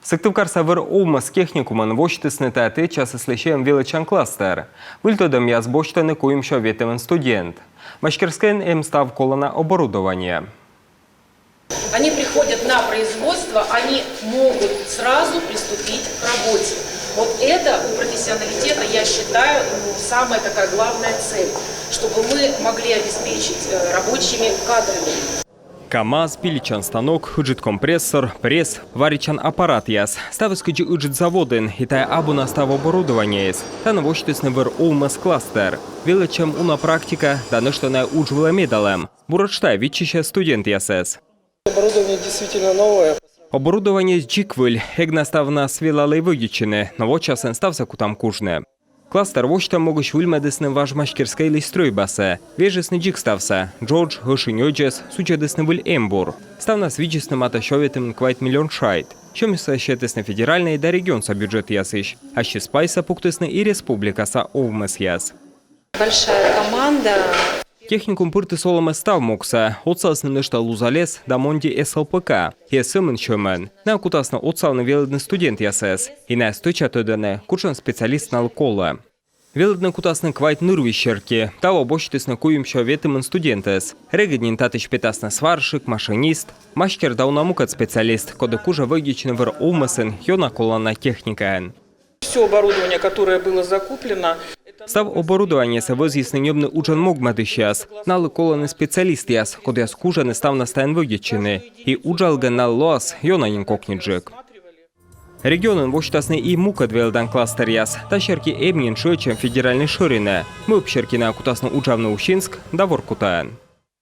Сыктывкарса выр олмас техникумын воштысны тәті часы слещаем величан кластер. Выльтодам я сбочтаны куемшо ветевен студент. Машкерскен им став колона оборудования. Они приходят на производство, они могут сразу приступить к работе. Вот это у профессионалитета, я считаю, самая такая главная цель, чтобы мы могли обеспечить рабочими кадрами. КамАЗ, пиличан станок, уджит компрессор, пресс, варичан аппарат яс. Ставыскачи уджит заводен, и тая абуна став оборудование яс. Та навощтысны выр олмас кластер. Величам уна практика, да ныштана уджвала медалем. Бурачта, вичища студент ясес. Оборудование действительно новое. Оборудование с джиквыль, эгнаставна свелалой выдичины, но вот часен стався кутам кужне. Кластер вощта могущ выльмедесны ваш машкерской листройбасе. Вежесны джик стався, Джордж, Гошинёджес, сучедесны выль эмбур. Ставна с виджесным атащоветым квайт миллион шайт. Чомиса щетесны федеральный да регионса бюджет ясыш. А ще спайса пуктесны и республикаса овмес яс. Большая команда. Техникум пырты соломе став мокса, отсалсны нышта лузалес да монди СЛПК. Есымен чөмен. На кутасна отсалны веледны студент ясес. И на стыча төдене кучен специалист на лкола. Веледны кутасны квайт нырвищерки. Того бочтысны куемшо ветемен студентес. Регеднин татыч петасны сварщик, машинист. Машкер даунамукат специалист, коды кужа выгичны выр умысен, йона колана техникаен. Все оборудование, которое было закуплено, Став оборудование се возісны ньобны учен могмады щас. Налы коланы специалист яс, коды яс кужа не став на стайн выгичины. И уджалген на лоас, йонанин кокниджик. Регионын воштасны и мукат велдан кластер яс. Тащерки эмнин шөчем федеральный шырине. Мы общерки на кутасны уджавны Ущинск, да Воркутаен.